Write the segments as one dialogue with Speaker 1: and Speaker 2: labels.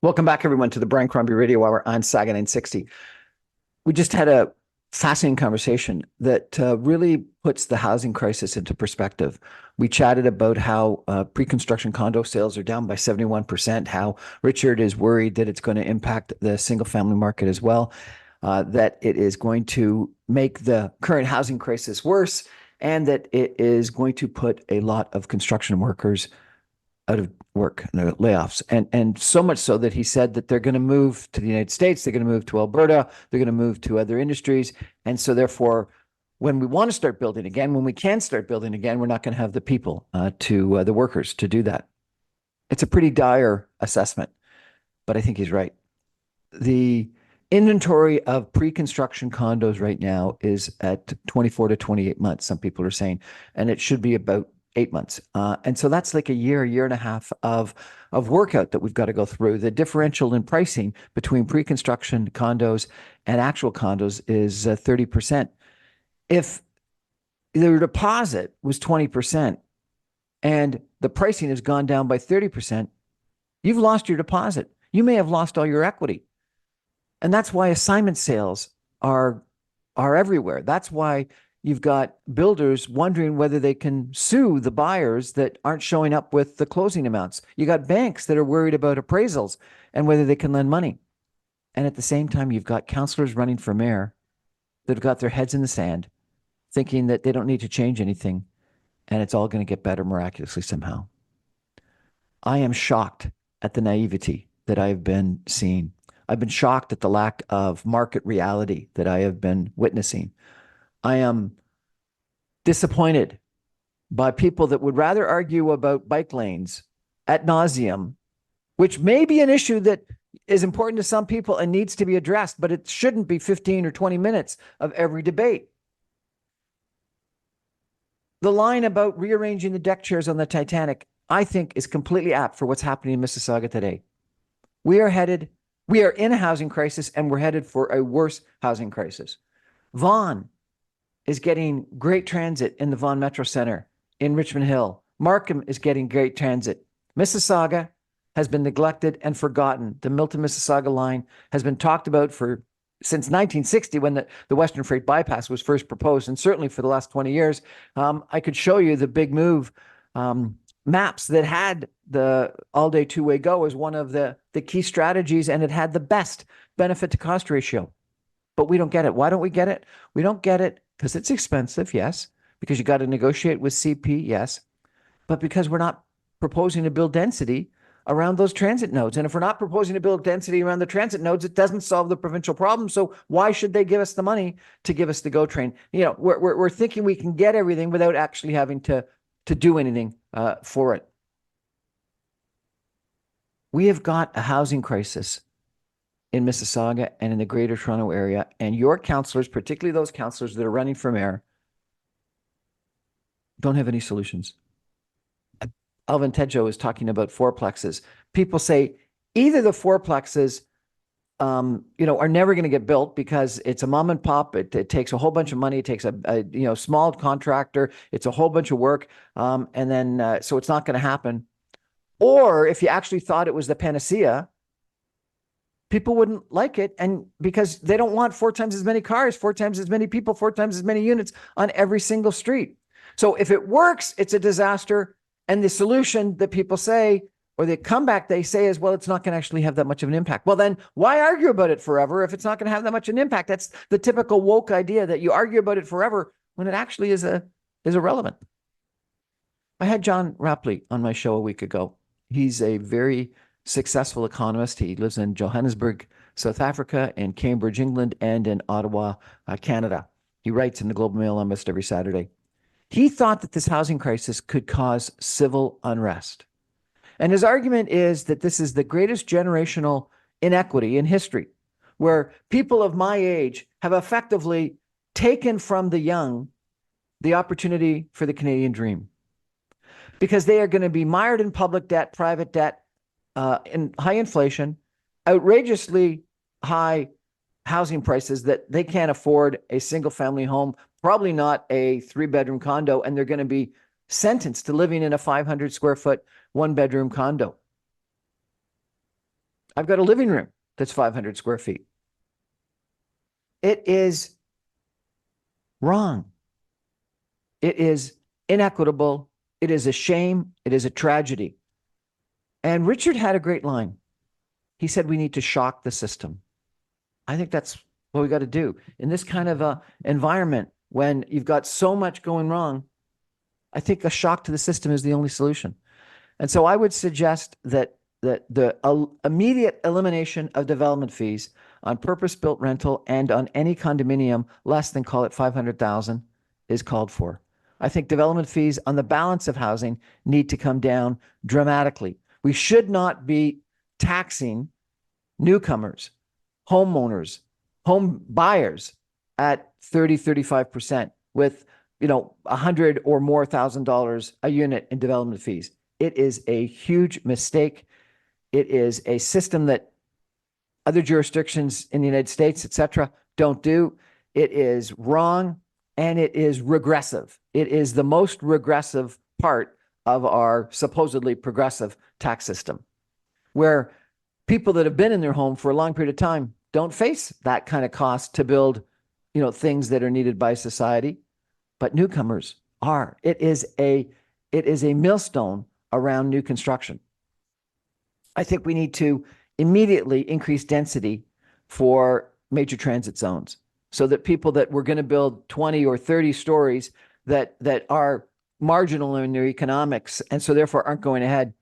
Speaker 1: Welcome back, everyone, to the Brian Crombie Radio Hour on Saga 960. We just had a fascinating conversation that really puts the housing crisis into perspective. We chatted about how pre-construction condo sales are down by 71%, how Richard is worried that it's going to impact the single-family market as well, that it is going to make the current housing crisis worse, and that it is going to put a lot of construction workers out of work, layoffs, and so much so that he said that they're going to move to the United States, they're going to move to Alberta, they're going to move to other industries, and so therefore, when we want to start building again, when we can start building again, we're not going to have the people the workers to do that. It's a pretty dire assessment, but I think he's right. The inventory of pre-construction condos right now is at 24 to 28 months, some people are saying, and it should be about 8 months. And so that's like a year and a half of workout that we've got to go through. The differential in pricing between pre-construction condos and actual condos is 30%. If their deposit was 20% and the pricing has gone down by 30%, you've lost your deposit. You may have lost all your equity. And that's why assignment sales are everywhere. That's why you've got builders wondering whether they can sue the buyers that aren't showing up with the closing amounts. You got banks that are worried about appraisals and whether they can lend money. And at the same time, you've got councillors running for mayor that have got their heads in the sand, thinking that they don't need to change anything and it's all going to get better miraculously somehow. I am shocked at the naivety that I've been seeing. I've been shocked at the lack of market reality that I have been witnessing. I am disappointed by people that would rather argue about bike lanes ad nauseum, which may be an issue that is important to some people and needs to be addressed, but it shouldn't be 15 or 20 minutes of every debate. The line about rearranging the deck chairs on the Titanic, I think, is completely apt for what's happening in Mississauga today. We are in a housing crisis, and we're headed for a worse housing crisis. Vaughan is getting great transit in the Vaughan Metro Center in Richmond Hill. Markham is getting great transit. Mississauga has been neglected and forgotten. The Milton Mississauga line has been talked about since 1960 when the Western Freight Bypass was first proposed, and certainly for the last 20 years. I could show you the big move maps that had the all-day two-way go as one of the key strategies, and it had the best benefit to cost ratio. But we don't get it. Why don't we get it? We don't get it because it's expensive, yes, because you got to negotiate with CP, yes, but because we're not proposing to build density around those transit nodes. And if we're not proposing to build density around the transit nodes, it doesn't solve the provincial problem. So why should they give us the money to give us the GO train? You know, we're thinking we can get everything without actually having to do anything for it. We have got a housing crisis in Mississauga and in the Greater Toronto area, and your councillors, particularly those councillors that are running for mayor, don't have any solutions. Alvin Tedjo is talking about fourplexes. People say either the fourplexes, are never going to get built because it's a mom and pop. It takes a whole bunch of money. It takes a small contractor. It's a whole bunch of work, and then so it's not going to happen. Or if you actually thought it was the panacea, people wouldn't like it, and because they don't want 4 times as many cars, 4 times as many people, 4 times as many units on every single street. So if it works, it's a disaster. And the solution that people say, or the comeback they say is, well, it's not going to actually have that much of an impact. Well, then why argue about it forever if it's not going to have that much of an impact? That's the typical woke idea, that you argue about it forever when it actually is irrelevant. I had John Rapley on my show a week ago. He's a very successful economist. He lives in Johannesburg, South Africa, in Cambridge, England, and in Ottawa, Canada. He writes in the Globe and Mail almost every Saturday. He thought that this housing crisis could cause civil unrest. And his argument is that this is the greatest generational inequity in history, where people of my age have effectively taken from the young the opportunity for the Canadian dream, because they are going to be mired in public debt, private debt, in high inflation, outrageously high housing prices that they can't afford a single family home, probably not a 3-bedroom condo, and they're going to be sentenced to living in a 500 square foot 1-bedroom condo. I've got a living room that's 500 square feet. It is wrong. It is inequitable. It is a shame. It is a tragedy. And Richard had a great line. He said, we need to shock the system. I think that's what we got to do in this kind of a environment when you've got so much going wrong. I think a shock to the system is the only solution. And so I would suggest that the immediate elimination of development fees on purpose-built rental and on any condominium less than, call it 500,000, is called for. I think development fees on the balance of housing need to come down dramatically. We should not be taxing newcomers, homeowners, home buyers at 30, 35% with, $100 or more $1,000 a unit in development fees. It is a huge mistake. It is a system that other jurisdictions in the United States, et cetera, don't do. It is wrong and it is regressive. It is the most regressive part of our supposedly progressive tax system, where people that have been in their home for a long period of time don't face that kind of cost to build, things that are needed by society, but newcomers are. It is a millstone around new construction. I think we need to immediately increase density for major transit zones so that people that were going to build 20 or 30 stories that are marginal in their economics and so therefore aren't going ahead,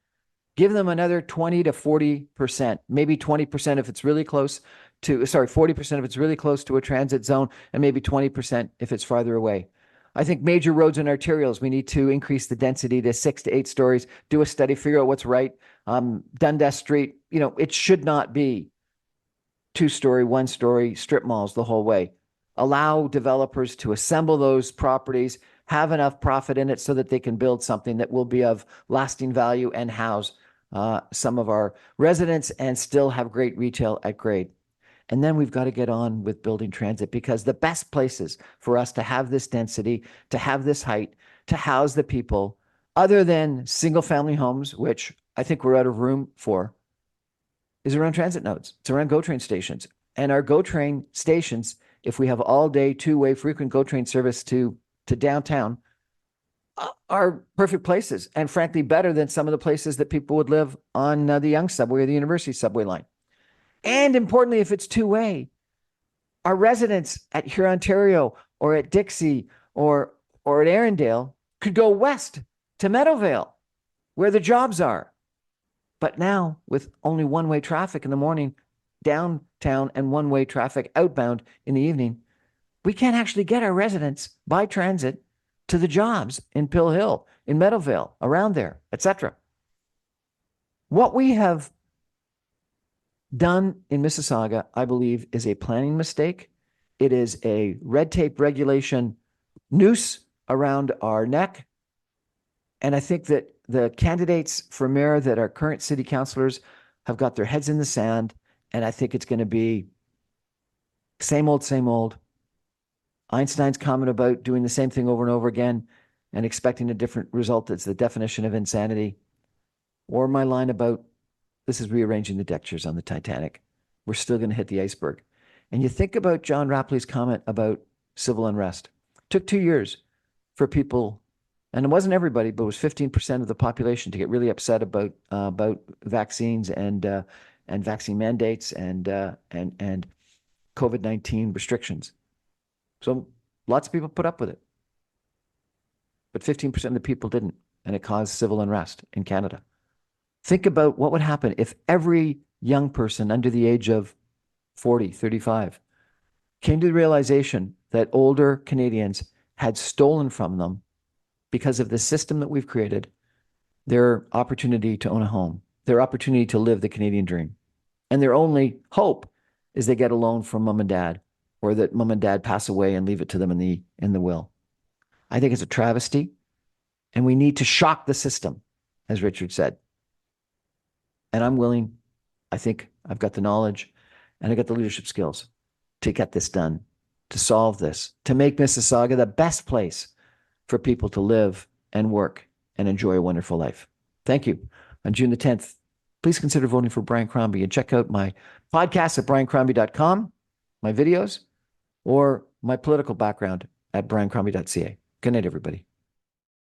Speaker 1: give them another 20 to 40%, maybe 20% if it's really close to, 40% if it's really close to a transit zone, and maybe 20% if it's farther away. I think major roads and arterials, we need to increase the density to 6 to 8 stories, do a study, figure out what's right. Dundas Street, it should not be 2-story, 1-story strip malls the whole way. Allow developers to assemble those properties, have enough profit in it so that they can build something that will be of lasting value and house some of our residents and still have great retail at grade. And then we've got to get on with building transit, because the best places for us to have this density, to have this height, to house the people, other than single family homes, which I think we're out of room for, is around transit nodes. It's around GO train stations. And our GO train stations, if we have all day 2-way frequent GO train service to downtown, are perfect places, and frankly better than some of the places that people would live on the Yonge subway or the University subway line. And importantly, if it's 2-way, our residents at Huron, Ontario, or at Dixie, or at Arundel could go west to Meadowvale, where the jobs are. But now, with only one-way traffic in the morning downtown and one-way traffic outbound in the evening, we can't actually get our residents by transit to the jobs in Pill Hill, in Meadowvale, around there, etc. What we have done in Mississauga, I believe, is a planning mistake. It is a red tape regulation noose around our neck. And I think that the candidates for mayor that are current city councilors have got their heads in the sand. And I think it's going to be same old, same old. Einstein's comment about doing the same thing over and over again and expecting a different result that's the definition of insanity. Or my line about this is rearranging the deck chairs on the Titanic. We're still going to hit the iceberg. And you think about John Rapley's comment about civil unrest. It took 2 years for people, and it wasn't everybody, but it was 15% of the population to get really upset about vaccines and vaccine mandates and COVID-19 restrictions. So lots of people put up with it, but 15% of the people didn't, and it caused civil unrest in Canada. Think about what would happen if every young person under the age of 40, 35 came to the realization that older Canadians had stolen from them, because of the system that we've created, their opportunity to own a home, their opportunity to live the Canadian dream. And their only hope is they get a loan from mom and dad, or that mom and dad pass away and leave it to them in the will. I think it's a travesty, and we need to shock the system, as Richard said. And I'm willing, I think I've got the knowledge and I got the leadership skills to get this done, to solve this, to make Mississauga the best place for people to live and work and enjoy a wonderful life. Thank you. On June the 10th, please consider voting for Brian Crombie and check out my podcast at briancrombie.com, my videos, or my political background at briancrombie.ca. Good night, everybody.